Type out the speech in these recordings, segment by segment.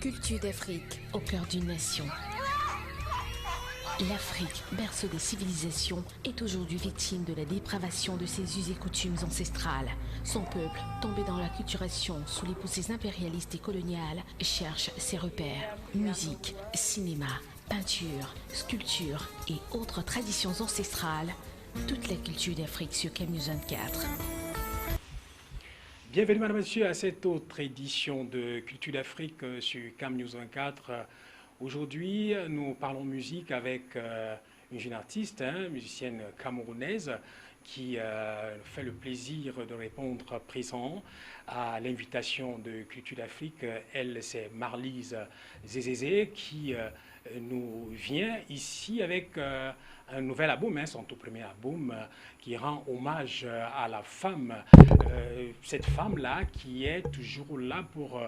Culture d'Afrique au cœur d'une nation. L'Afrique, berceau des civilisations, est aujourd'hui victime de la dépravation de ses us et coutumes ancestrales. Son peuple, tombé dans l'acculturation sous les poussées impérialistes et coloniales, cherche ses repères. Musique, cinéma, peinture, sculpture et autres traditions ancestrales. Toute la culture d'Afrique sur CAMNews 24. Bienvenue, madame, monsieur, à cette autre édition de Culture d'Afrique sur CAMNews 24. Aujourd'hui, nous parlons musique avec une jeune artiste, musicienne camerounaise, qui fait le plaisir de répondre présent à l'invitation de Culture d'Afrique. Elle, c'est Marlise Zézézé, qui nous vient ici avec un nouvel album, son tout premier album, qui rend hommage à la femme, cette femme-là qui est toujours là pour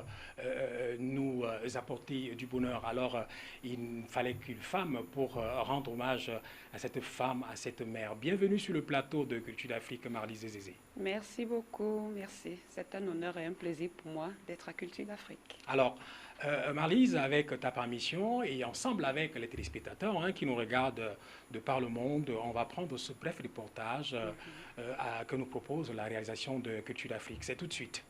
nous apporter du bonheur. Alors, il fallait qu'une femme pour rendre hommage à cette femme, à cette mère. Bienvenue sur le plateau de Culture d'Afrique, Marlise Zézé. Merci beaucoup, merci. C'est un honneur et un plaisir pour moi d'être à Culture d'Afrique. Alors, Marlise, avec ta permission et ensemble avec les téléspectateurs qui nous regardent de par le monde, on va prendre ce bref reportage que nous propose la réalisation de Culture d'Afrique. C'est tout de suite.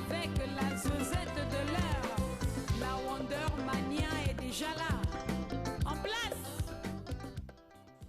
Avec la Zozette de l'heure, la Wonder Mania est déjà là. En place!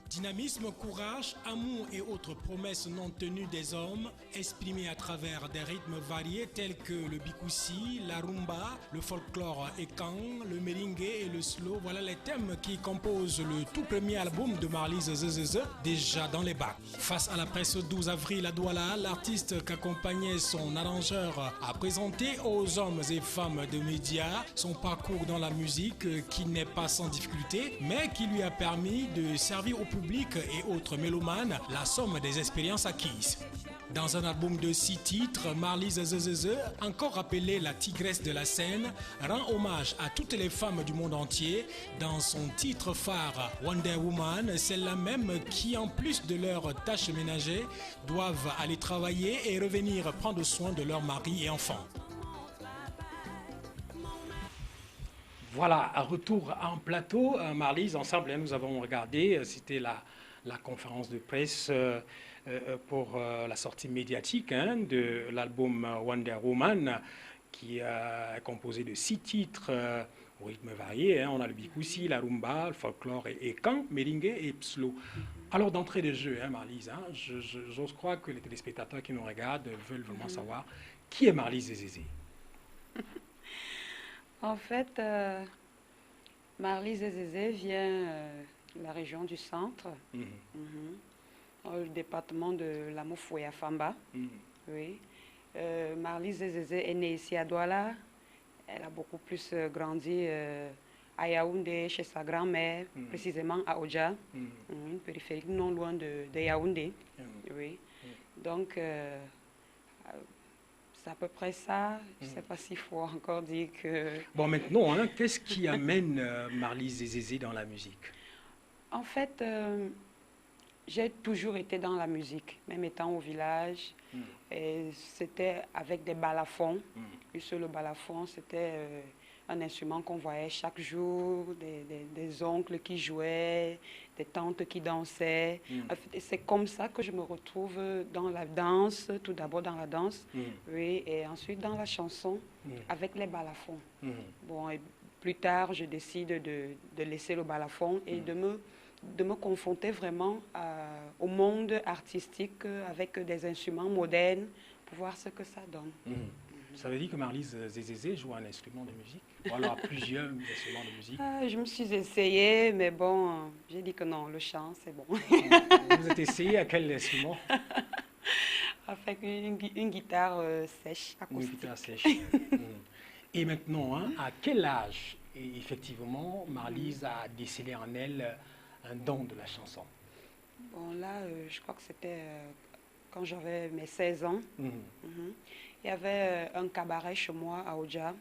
Dynamisme, courage, amour et autres promesses non tenues des hommes, exprimées à travers des rythmes variés tels que le bikoussi, la rumba, le folklore ékan, le merengue et le slow. Voilà les thèmes qui composent le tout premier album de Marlise Zézézé, déjà dans les bacs. Face à la presse 12 avril à Douala, l'artiste qu'accompagnait son arrangeur a présenté aux hommes et femmes de médias son parcours dans la musique qui n'est pas sans difficulté, mais qui lui a permis de servir au public et autres mélomanes la somme des expériences acquises. Dans un album de 6 titres, Marlise Zézézé, encore appelée la tigresse de la scène, rend hommage à toutes les femmes du monde entier. Dans son titre phare Wonder Woman, celles-là même qui, en plus de leurs tâches ménagères, doivent aller travailler et revenir prendre soin de leurs maris et enfants. Voilà, un retour en plateau. Marlise, ensemble, nous avons regardé, c'était la conférence de presse pour la sortie médiatique de l'album Wonder Woman, qui est composé de 6 titres au rythme varié. On a le bikoussi, la rumba, le folklore et kan, merengue et slow. Alors, d'entrée de jeu, Marlise, j'ose croire que les téléspectateurs qui nous regardent veulent vraiment savoir qui est Marlise Zézézé. En fait, Marlise Zézézé vient de la région du centre, dans le département de la Mofoué-Afamba. Oui. Marlise Zézézé est née ici à Douala. Elle a beaucoup plus grandi à Yaoundé, chez sa grand-mère, précisément à Oja, une périphérique non loin de Yaoundé. Oui. Donc, c'est à peu près ça. Je ne sais pas s'il faut encore dire que... Bon, maintenant, qu'est-ce qui amène Marlise Zézézé dans la musique? En fait, j'ai toujours été dans la musique, même étant au village. Et c'était avec des balafons. Juste le balafon, c'était un instrument qu'on voyait chaque jour, des oncles qui jouaient, des tantes qui dansaient. C'est comme ça que je me retrouve dans la danse, tout d'abord dans la danse, oui, et ensuite dans la chanson avec les balafons. Bon, et plus tard, je décide de laisser le balafon et de me confronter vraiment au monde artistique avec des instruments modernes pour voir ce que ça donne. Ça veut dire que Marlise Zézézé joue un instrument de musique? Ou alors plusieurs instruments de musique? Je me suis essayée, mais bon, j'ai dit que non, le chant, c'est bon. Vous êtes essayé à quel instrument? Avec une guitare sèche, acoustique. Une guitare sèche. Et maintenant, à quel âge, effectivement, Marlise a décelé en elle un don de la chanson? Bon, là, je crois que c'était quand j'avais mes 16 ans. Il y avait un cabaret chez moi à Oja,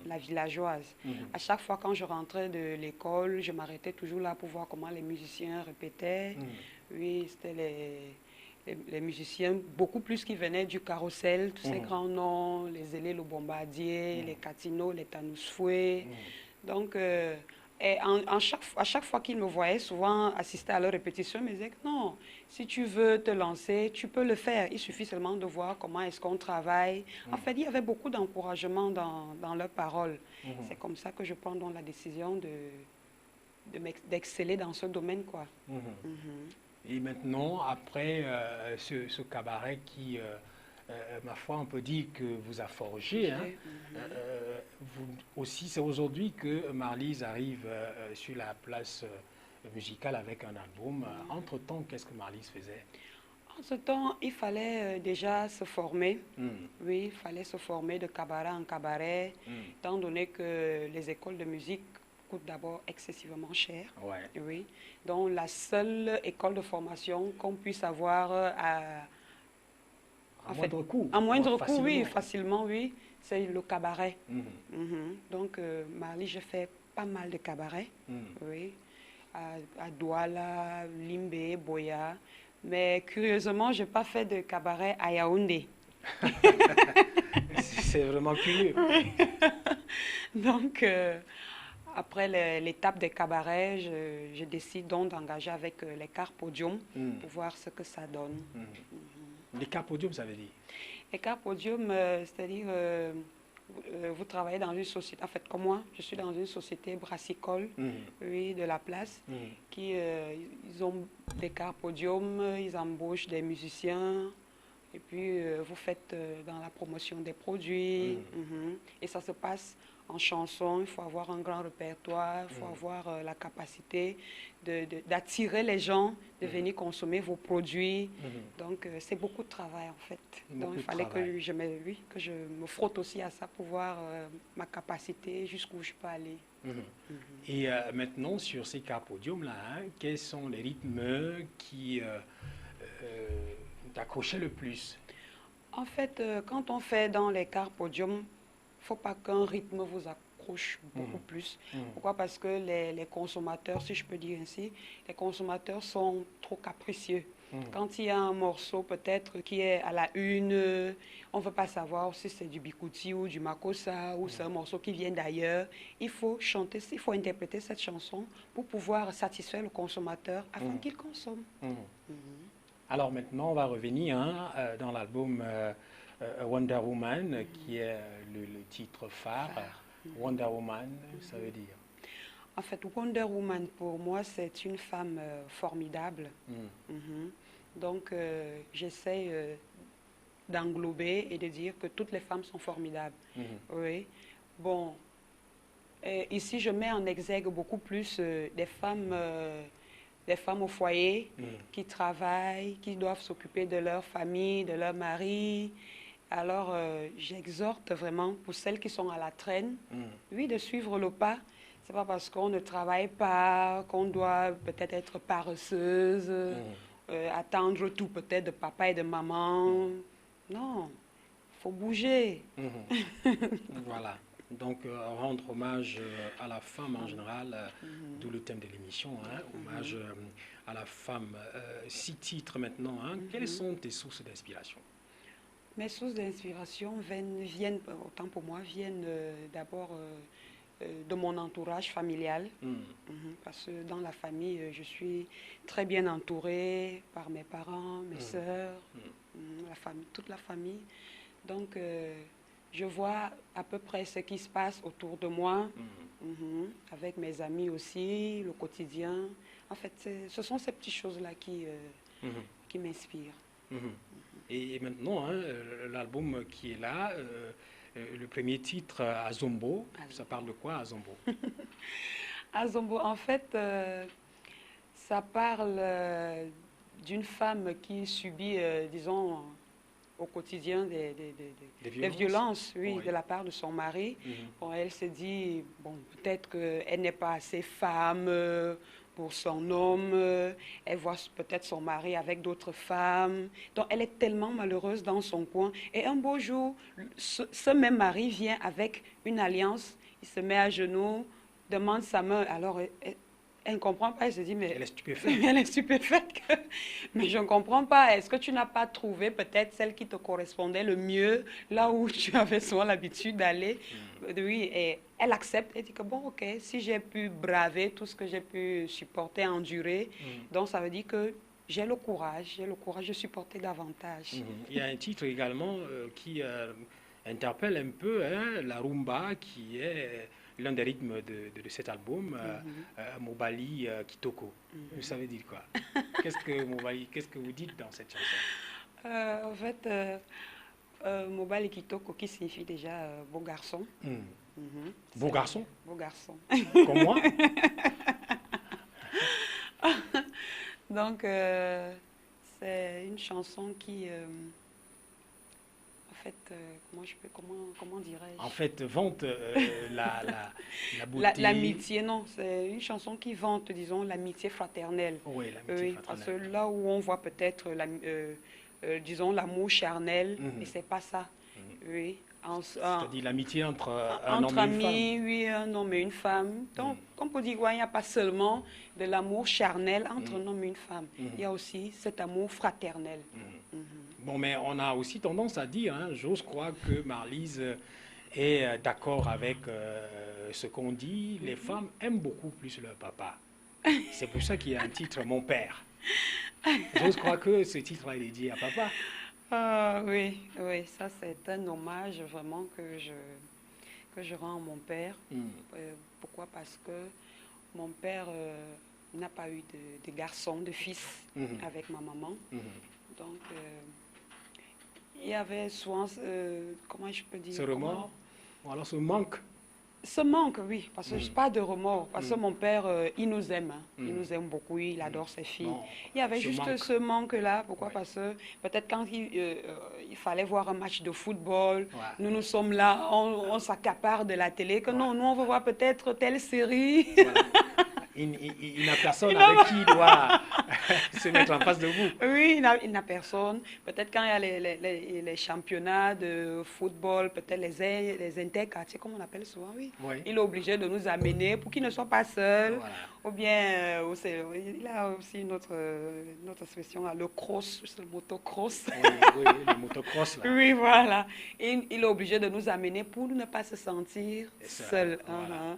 la villageoise. À chaque fois quand je rentrais de l'école, je m'arrêtais toujours là pour voir comment les musiciens répétaient. Oui, c'était les musiciens, beaucoup plus qui venaient du Carrousel, tous ces grands noms, les Zélé, le Bombardier, les Catino, les Tanous Foué. Donc, et à chaque fois qu'ils me voyaient, souvent assister à leur répétition, ils me disaient que non, si tu veux te lancer, tu peux le faire. Il suffit seulement de voir comment est-ce qu'on travaille. En fait, il y avait beaucoup d'encouragement dans leurs paroles. C'est comme ça que je prends donc la décision d'exceller dans ce domaine, quoi. Et maintenant, après ce cabaret qui, ma foi, on peut dire que vous a forgé, hein, vous aussi, c'est aujourd'hui que Marlise arrive sur la place musicale avec un album. Entre-temps, qu'est-ce que Marlise faisait? Entre-temps, il fallait déjà se former. Oui, il fallait se former de cabaret en cabaret, étant donné que les écoles de musique coûte d'abord excessivement cher. Oui. Donc, la seule école de formation qu'on puisse avoir à moindre coût. À moindre coût, oui, facilement, oui, c'est le cabaret. Donc, Marly, j'ai fait pas mal de cabarets, oui, à Douala, Limbé, Boya. Mais curieusement, je n'ai pas fait de cabaret à Yaoundé. C'est vraiment curieux. Donc, après l'étape des cabarets, je décide donc d'engager avec les Carpodium pour voir ce que ça donne. Les Carpodium, ça veut dire? Les Carpodium, c'est-à-dire, vous travaillez dans une société, en fait, comme moi, je suis dans une société brassicole, oui, de la place, qui, ils ont des Carpodium, ils embauchent des musiciens, et puis vous faites dans la promotion des produits, et ça se passe en chanson. Il faut avoir un grand répertoire, il faut avoir la capacité d'attirer les gens, de venir consommer vos produits. Donc, c'est beaucoup de travail, en fait. Donc, il fallait que je me frotte aussi à ça pour voir ma capacité, jusqu'où je peux aller. Et maintenant, sur ces Carpodium-là, hein, quels sont les rythmes qui t'accrochaient le plus? En fait, quand on fait dans les Carpodium, il ne faut pas qu'un rythme vous accroche beaucoup plus. Pourquoi? Parce que les consommateurs, si je peux dire ainsi, les consommateurs sont trop capricieux. Quand il y a un morceau peut-être qui est à la une, on ne veut pas savoir si c'est du Bikuti ou du Makossa ou c'est un morceau qui vient d'ailleurs. Il faut chanter, il faut interpréter cette chanson pour pouvoir satisfaire le consommateur afin qu'il consomme. Alors maintenant, on va revenir hein, dans l'album Wonder Woman, qui est le titre phare. Wonder Woman, ça veut dire? En fait, Wonder Woman, pour moi, c'est une femme formidable. Donc, j'essaie d'englober et de dire que toutes les femmes sont formidables. Oui. Bon, ici, je mets en exergue beaucoup plus des femmes au foyer qui travaillent, qui doivent s'occuper de leur famille, de leur mari. Alors, j'exhorte vraiment pour celles qui sont à la traîne, oui, de suivre le pas. Ce n'est pas parce qu'on ne travaille pas qu'on doit peut-être être paresseuse, attendre tout peut-être de papa et de maman. Non, il faut bouger. Voilà. Donc, rendre hommage à la femme en général, d'où le thème de l'émission, hein, hommage à la femme. 6 titres maintenant, hein. Quelles sont tes sources d'inspiration? Mes sources d'inspiration viennent, autant pour moi, viennent d'abord de mon entourage familial. Parce que dans la famille, je suis très bien entourée par mes parents, mes sœurs, la famille, toute la famille. Donc, je vois à peu près ce qui se passe autour de moi, avec mes amis aussi, le quotidien. En fait, ce sont ces petites choses-là qui m'inspirent. Et maintenant, hein, l'album qui est là, le premier titre, Azombo, ça parle de quoi, Azombo? Azombo, en fait, ça parle d'une femme qui subit, disons, au quotidien des violences, oui, de la part de son mari. Bon, elle se dit, bon, peut-être qu'elle n'est pas assez femme pour son homme, elle voit peut-être son mari avec d'autres femmes. Donc, elle est tellement malheureuse dans son coin. Et un beau jour, ce même mari vient avec une alliance, il se met à genoux, demande sa main. Alors, Elle ne comprend pas, elle se dit, mais Elle est stupéfaite. elle est stupéfaite. Mais je ne comprends pas. Est-ce que tu n'as pas trouvé peut-être celle qui te correspondait le mieux, là où tu avais souvent l'habitude d'aller? Oui, et elle accepte. Elle dit que bon, ok, si j'ai pu braver tout ce que j'ai pu supporter, endurer, donc ça veut dire que j'ai le courage de supporter davantage. Il y a un titre également qui interpelle un peu hein, la rumba, qui est l'un des rythmes de cet album, Mobali Kitoko. Vous savez dire quoi? Qu'est-ce que vous dites dans cette chanson? En fait, Mobali Kitoko, qui signifie déjà beau garçon. Beau garçon? Beau garçon. Comme moi? Donc, c'est une chanson qui, en fait, comment dirais-je? En fait, vante la beauté. L'amitié, non, c'est une chanson qui vante, disons, l'amitié fraternelle. Oui, l'amitié Oui, parce que fraternelle. là où on voit peut-être, disons, l'amour charnel, et c'est pas ça. Oui. C'est-à-dire l'amitié entre un Entre homme et une femme. amis, oui, un homme et une femme. Donc, on peut dire qu'il n'y a pas seulement de l'amour charnel entre un homme et une femme. Il y a aussi cet amour fraternel. Bon, mais on a aussi tendance à dire, hein, j'ose croire que Marlise est d'accord avec ce qu'on dit. Les femmes aiment beaucoup plus leur papa. C'est pour ça qu'il y a un titre, Mon père. J'ose croire que ce titre est dédié à papa. Oui, oui, ça c'est un hommage vraiment que je rends à mon père. Pourquoi? Parce que mon père n'a pas eu de garçon, de fils avec ma maman. Donc, il y avait souvent, comment je peux dire? Ce remords, ou alors ce manque. Ce manque, oui, parce que je pas de remords, parce que mon père, il nous aime, hein. Il nous aime beaucoup, il adore ses filles. Bon, Il y avait ce juste manque. ce manque-là, pourquoi? Parce que peut-être quand il fallait voir un match de football, nous sommes là, on s'accapare de la télé, que non, nous on veut voir peut-être telle série. Voilà. Il n'a personne avec qui il doit se mettre en face de vous. Oui, il n'a personne. Peut-être quand il y a les championnats de football, peut-être les interquartiers, comme on appelle souvent, oui. Oui. Il est obligé de nous amener pour qu'il ne soit pas seul. Voilà. Ou bien, il a aussi notre expression, là, le cross, le motocross. Oui, le motocross, là. Oui, voilà. Il est obligé de nous amener pour ne pas se sentir seul. Voilà.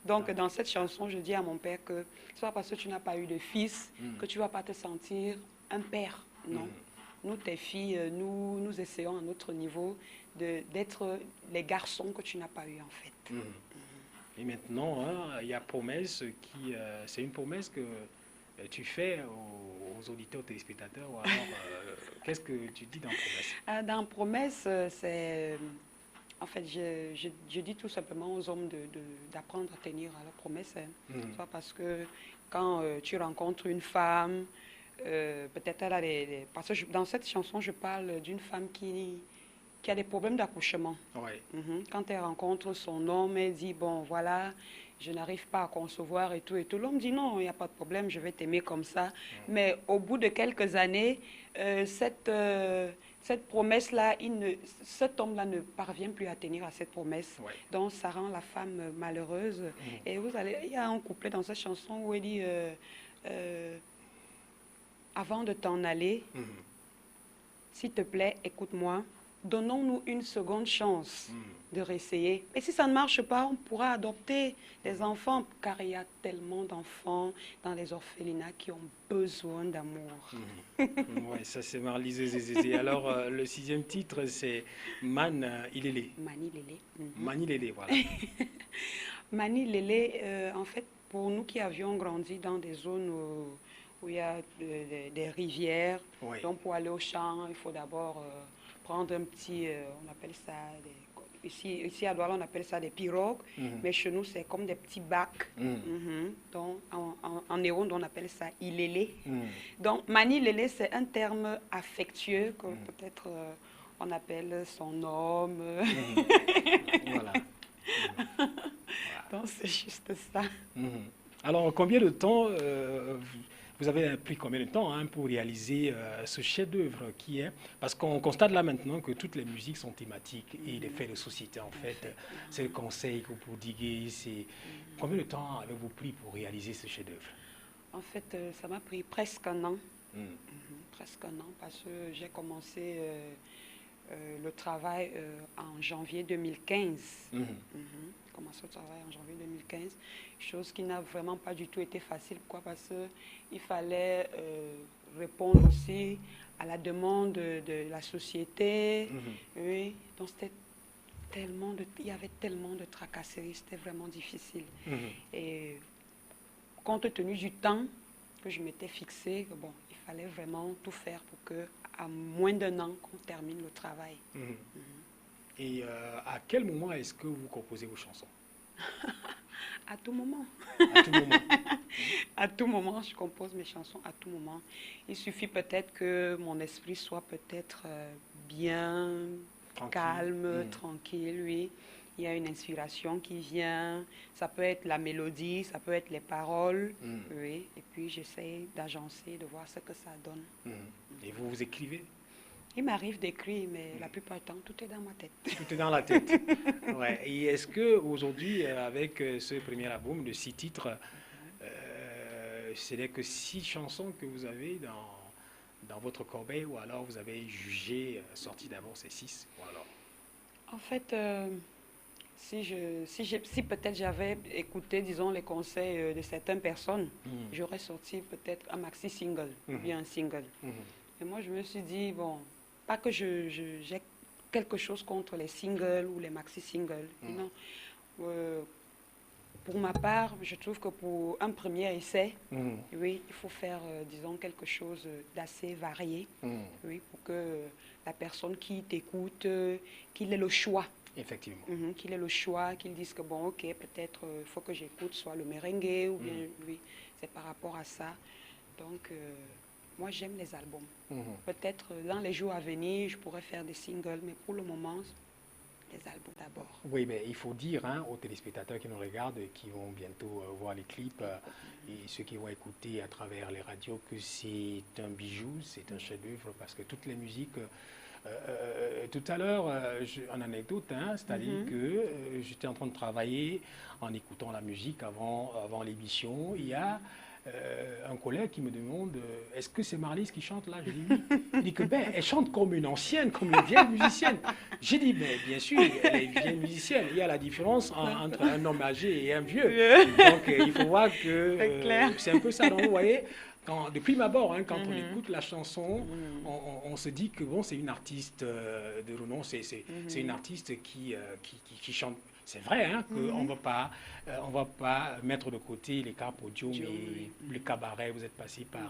Donc, dans cette chanson, je dis à mon père que ce n'est pas parce que tu n'as pas eu de fils que tu ne vas pas te sentir un père. Non. Nous, tes filles, nous essayons à notre niveau d'être les garçons que tu n'as pas eu, en fait. Et maintenant, hein, il y a promesse qui... c'est une promesse que tu fais aux auditeurs, téléspectateurs. Ou alors, qu'est-ce que tu dis dans promesse? Dans promesse, c'est... En fait, je dis tout simplement aux hommes d'apprendre à tenir à leurs promesses. Soit parce que quand tu rencontres une femme, peut-être elle a parce que dans cette chanson, je parle d'une femme qui a des problèmes d'accouchement. Ouais. Quand elle rencontre son homme, elle dit, bon, voilà, je n'arrive pas à concevoir et tout et tout. L'homme dit, non, il n'y a pas de problème, je vais t'aimer comme ça. Mais au bout de quelques années, cette promesse-là, cet homme-là ne parvient plus à tenir à cette promesse. Ouais. Donc, ça rend la femme malheureuse. Et il y a un couplet dans cette chanson où il dit, avant de t'en aller, s'il te plaît, écoute-moi, donnons-nous une seconde chance de réessayer. Et si ça ne marche pas, on pourra adopter des enfants, car il y a tellement d'enfants dans les orphelinats qui ont besoin d'amour. Oui, ça c'est Marlise Zézé. Alors, le 6e titre, c'est Man Ilele. Mani Lélé. Mani Lele, voilà. Mani Lélé, en fait, pour nous qui avions grandi dans des zones où il y a des rivières, Oui. donc pour aller au champ, il faut d'abord prendre un petit, on appelle ça, ici à Douala, on appelle ça des pirogues, mais chez nous, c'est comme des petits bacs. Donc, en Néron, on appelle ça ilélé. Donc, Mani Lélé, c'est un terme affectueux que peut-être on appelle son homme. Voilà. Donc, c'est juste ça. Alors, combien de temps Vous avez pris combien de temps pour réaliser ce chef-d'œuvre qui est... Parce qu'on constate là maintenant que toutes les musiques sont thématiques et les faits de société, en fait. C'est le conseil que vous prodiguez. Combien de temps avez-vous pris pour réaliser ce chef-d'œuvre? En fait, ça m'a pris presque un an. Presque un an, parce que j'ai commencé le travail en janvier 2015. Commencé le travail en janvier 2015, chose qui n'a vraiment pas du tout été facile. Pourquoi? Parce qu'il fallait répondre aussi à la demande de la société. Oui, donc c'était il y avait tellement de tracasseries, c'était vraiment difficile. Et compte tenu du temps que je m'étais fixé, bon, il fallait vraiment tout faire pour qu'à moins d'un an, qu'on termine le travail. Et à quel moment est-ce que vous composez vos chansons? À tout moment. À tout moment. À tout moment, je compose mes chansons à tout moment. Il suffit peut-être que mon esprit soit peut-être bien calme, tranquille, oui. Il y a une inspiration qui vient. Ça peut être la mélodie, ça peut être les paroles, oui. Et puis j'essaie d'agencer, de voir ce que ça donne. Et vous, vous écrivez? Il m'arrive d'écrire, mais la plupart du temps, tout est dans ma tête. Tout est dans la tête. Ouais. Et est-ce qu'aujourd'hui, avec ce premier album de 6 titres, ce n'est que 6 chansons que vous avez dans votre corbeille, ou alors vous avez jugé, sorti d'abord ces 6, ou alors? En fait, si peut-être j'avais écouté, disons, les conseils de certaines personnes, j'aurais sorti peut-être un maxi-single, ou bien un single. Et moi, je me suis dit, bon, pas que j'ai quelque chose contre les singles ou les maxi-singles. Non. Pour ma part, je trouve que pour un premier essai, oui, il faut faire, disons, quelque chose d'assez varié, oui, pour que la personne qui t'écoute, qu'il ait le choix. Effectivement. Qu'il ait le choix, qu'il dise que, bon, ok, peut-être il faut que j'écoute soit le merengue, ou bien, oui, c'est par rapport à ça. Donc, moi, j'aime les albums. Peut-être dans les jours à venir, je pourrais faire des singles, mais pour le moment, les albums d'abord. Oui, mais il faut dire aux téléspectateurs qui nous regardent et qui vont bientôt voir les clips et ceux qui vont écouter à travers les radios que c'est un bijou, c'est un chef-d'œuvre, parce que toutes les musiques... tout à l'heure, en anecdote, c'est-à-dire que j'étais en train de travailler en écoutant la musique avant l'émission. Il y a un collègue qui me demande est-ce que c'est Marlise qui chante là? Je dis oui. Il dit que elle chante comme une ancienne, comme une vieille musicienne. J'ai dit mais bien sûr, elle est une vieille musicienne. Il y a la différence entre un homme âgé et un vieux. Donc il faut voir que c'est un peu ça. Donc vous voyez, de prime abord, quand on écoute la chanson, on se dit que bon, c'est une artiste de renom, c'est une artiste qui chante. C'est vrai qu'on ne va pas mettre de côté les cartes podium et le cabaret. Vous êtes passé par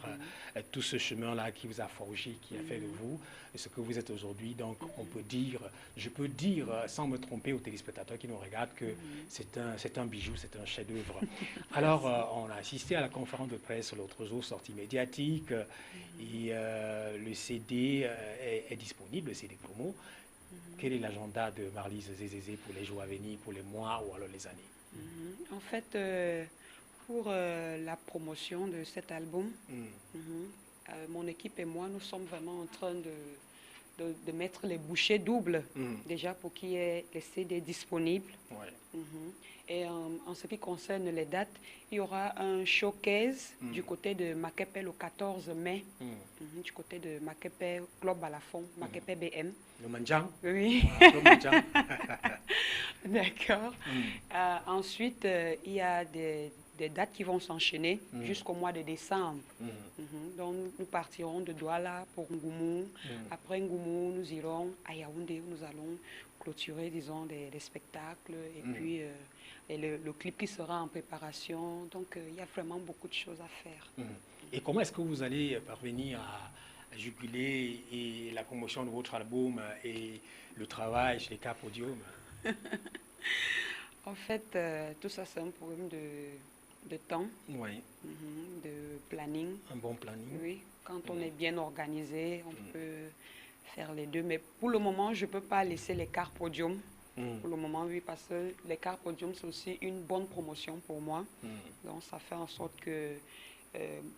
tout ce chemin-là qui vous a forgé, qui a fait de vous ce que vous êtes aujourd'hui. Donc, je peux dire, sans me tromper aux téléspectateurs qui nous regardent, que c'est un bijou, c'est un chef-d'œuvre. Alors, on a assisté à la conférence de presse l'autre jour, sortie médiatique, et le CD est disponible, le CD promo. Quel est l'agenda de Marlise Zézézé pour les jours à venir, pour les mois ou alors les années? En fait, pour la promotion de cet album, mon équipe et moi, nous sommes vraiment en train de mettre les bouchées doubles, déjà pour qu'il y ait les CD disponibles. Et en ce qui concerne les dates, il y aura un showcase du côté de Makepe le 14 mai, du côté de Makepe Club à la Fond, Makepe BM. Le Manjang? Oui. Le Manjang. D'accord. Ensuite, il y a des dates qui vont s'enchaîner jusqu'au mois de décembre. Donc, nous partirons de Douala pour Ngoumou. Après Ngoumou, nous irons à Yaoundé où nous allons clôturer, disons, des spectacles. Et puis, le clip qui sera en préparation. Donc, il y a vraiment beaucoup de choses à faire. Et comment est-ce que vous allez parvenir à juguler et la promotion de votre album et le travail chez les Cartes Podium? En fait, tout ça, c'est un problème de temps, de planning. Un bon planning. Oui, quand on est bien organisé, on peut faire les deux. Mais pour le moment, je ne peux pas laisser les Cartes Podium. Pour le moment, oui, parce que les Cartes Podium, c'est aussi une bonne promotion pour moi. Donc, ça fait en sorte que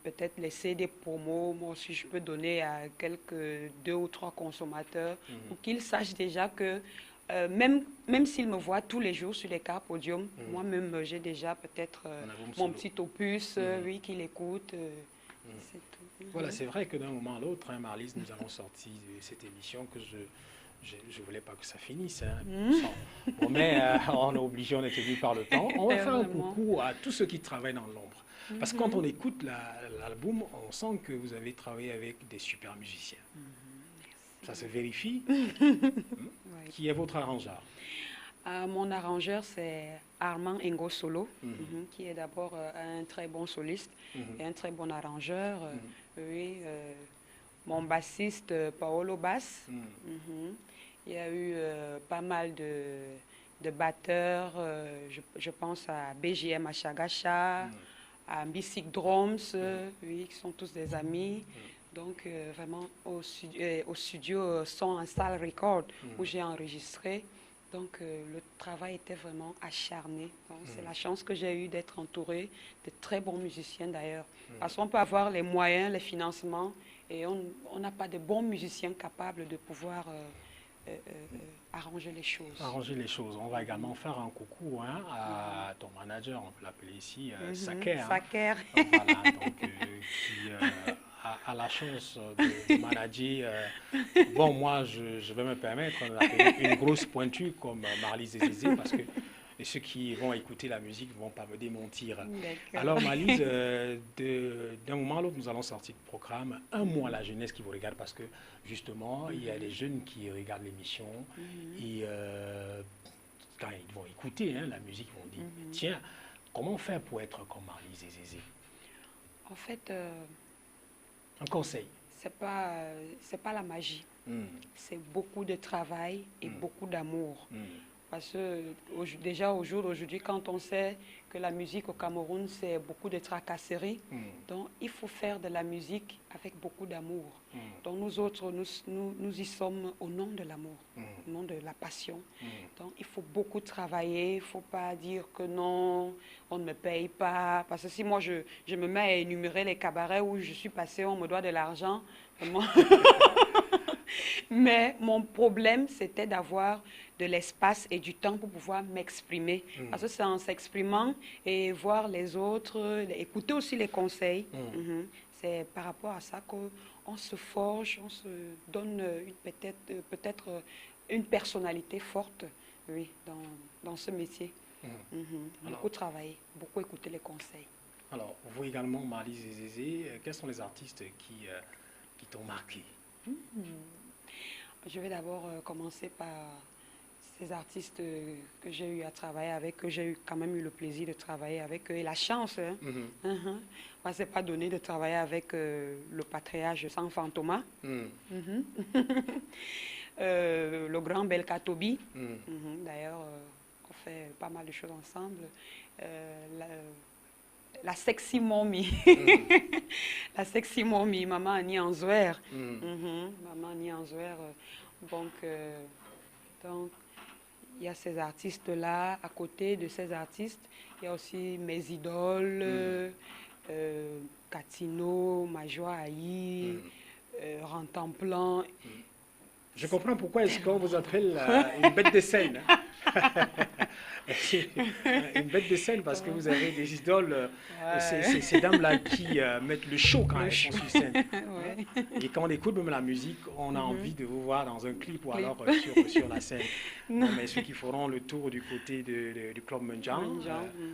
peut-être laisser des promos. Moi aussi, je peux donner à quelques 2 ou 3 consommateurs pour qu'ils sachent déjà que même s'ils me voient tous les jours sur les cartes podium, moi-même, j'ai déjà peut-être mon petit opus, oui, qu'il écoute. C'est tout. Voilà, c'est vrai que d'un moment à l'autre, hein, Marlise, nous avons sorti de cette émission que je ne voulais pas que ça finisse. Hein. Bon, mais on est obligé, on est tenu par le temps. On va faire un coucou à tous ceux qui travaillent dans l'ombre. Parce que quand on écoute l'album, on sent que vous avez travaillé avec des super musiciens. Ça se vérifie. Qui est votre arrangeur? Mon arrangeur, c'est Armand Ngo Solo, qui est d'abord un très bon soliste et un très bon arrangeur. Oui, mon bassiste, Paolo Bass. Il y a eu pas mal de batteurs. Je pense à BGM Achagacha, à Mystic Drums, oui, qui sont tous des amis. Donc, vraiment, au studio Son and Style Record, où j'ai enregistré. Donc, le travail était vraiment acharné. C'est la chance que j'ai eue d'être entourée de très bons musiciens, d'ailleurs. Parce qu'on peut avoir les moyens, les financements, et on n'a pas de bons musiciens capables de pouvoir arranger les choses. Arranger les choses. On va également faire un coucou à ton manager, on peut l'appeler ici, Saker. Saker. Voilà, donc, qui a la chance de manager. Bon, moi, je vais me permettre d'appeler une grosse pointue comme Marlise Zézé, parce que ceux qui vont écouter la musique ne vont pas me démentir. Alors, Marlise, d'un moment à l'autre, nous allons sortir de programme. Un mot à la jeunesse qui vous regarde, parce que justement, il y a des jeunes qui regardent l'émission et quand ils vont écouter la musique, ils vont dire, tiens, comment faire pour être comme Marlise Zézé? En fait, un conseil. C'est pas la magie. C'est beaucoup de travail et beaucoup d'amour. Parce que déjà au jour d'aujourd'hui, quand on sait que la musique au Cameroun, c'est beaucoup de tracasseries, donc il faut faire de la musique avec beaucoup d'amour. Donc nous autres, nous y sommes au nom de l'amour, au nom de la passion. Donc il faut beaucoup travailler, il ne faut pas dire que non, on ne me paye pas. Parce que si moi je me mets à énumérer les cabarets où je suis passée, on me doit de l'argent. Mais mon problème, c'était d'avoir de l'espace et du temps pour pouvoir m'exprimer. Parce que c'est en s'exprimant et voir les autres, écouter aussi les conseils. C'est par rapport à ça qu'on se forge, on se donne peut-être une personnalité forte, oui, dans ce métier. Beaucoup travailler, beaucoup écouter les conseils. Alors, vous également, Marlise Zézé, quels sont les artistes qui t'ont marqué? Je vais d'abord commencer par ces artistes que j'ai eu à travailler avec, que j'ai quand même eu le plaisir de travailler avec eux et la chance. Parce que ce n'est pas donné de travailler avec le patriarche sans Fantoma, le grand Belkatobi. D'ailleurs, on fait pas mal de choses ensemble. La sexy mommy, la sexy mommy, Maman Annie Anzouer. Maman Annie Anzouer. Donc, il y a ces artistes-là. À côté de ces artistes, il y a aussi mes idoles, Katino, Majoa Aïe, Rentemplan. Je comprends pourquoi est-ce qu'on vous appelle une bête de scène. Une bête de scène parce que vous avez des idoles, ces dames-là qui mettent le show quand elles sont sur scène. Et quand on écoute même la musique, on a envie de vous voir dans un clip ou alors sur la scène. Mais ceux qui feront le tour du côté du Club Menjan,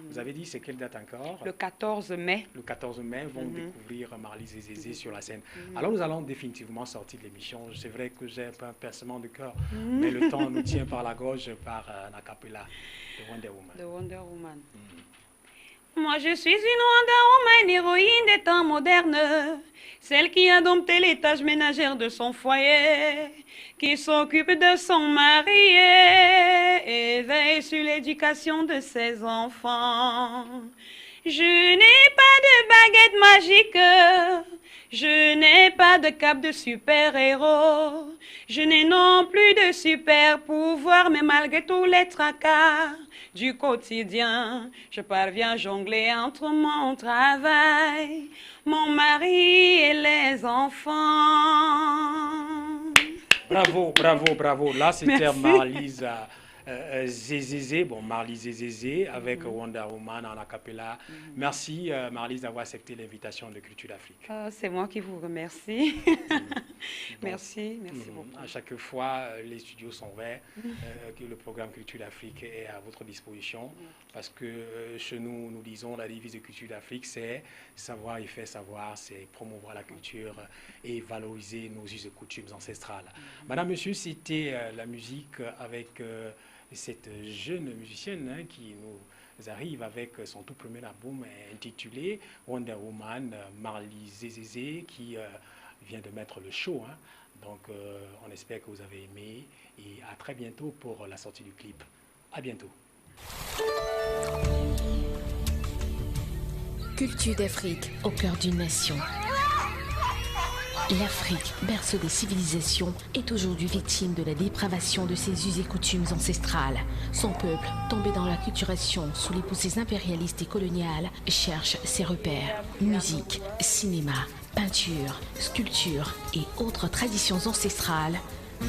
vous avez dit c'est quelle date encore? Le 14 mai. Le 14 mai, vont découvrir Marlise Zézé sur la scène. Alors nous allons définitivement sortir de l'émission. C'est vrai que j'ai un pincement de cœur, mais le temps nous tient par la gorge par un acapella. De Wonder Woman. De Wonder Woman. Moi, je suis une Wonder Woman, héroïne des temps modernes, celle qui a dompté les tâches ménagères de son foyer, qui s'occupe de son mari et veille sur l'éducation de ses enfants. Je n'ai pas de baguette magique, je n'ai n'ai pas de cape de super-héros. Je n'ai non plus de super pouvoir, mais malgré tous les tracas du quotidien, je parviens à jongler entre mon travail, mon mari et les enfants. Bravo, bravo, bravo. Là, c'était Merci. Marlise Zézézé, bon, Marlise Zézézé avec Wonder Woman en acapella. Merci, Marlise, d'avoir accepté l'invitation de Culture d'Afrique. C'est moi qui vous remercie. Merci beaucoup. À chaque fois, les studios sont ouverts, que le programme Culture d'Afrique est à votre disposition, parce que chez nous, nous disons la devise de Culture d'Afrique, c'est savoir et faire savoir, c'est promouvoir la culture et valoriser nos us et coutumes ancestrales. Madame, monsieur, c'était la musique avec cette jeune musicienne qui nous arrive avec son tout premier album intitulé Wonder Woman, Marlise Zézézé, qui vient de mettre le show. Donc, on espère que vous avez aimé et à très bientôt pour la sortie du clip. À bientôt. Culture d'Afrique au cœur d'une nation. L'Afrique, berceau des civilisations, est aujourd'hui victime de la dépravation de ses us et coutumes ancestrales. Son peuple, tombé dans l'acculturation sous les poussées impérialistes et coloniales, cherche ses repères. Musique, cinéma, peinture, sculpture et autres traditions ancestrales.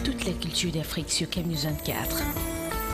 Toute la culture d'Afrique sur CamNews 24.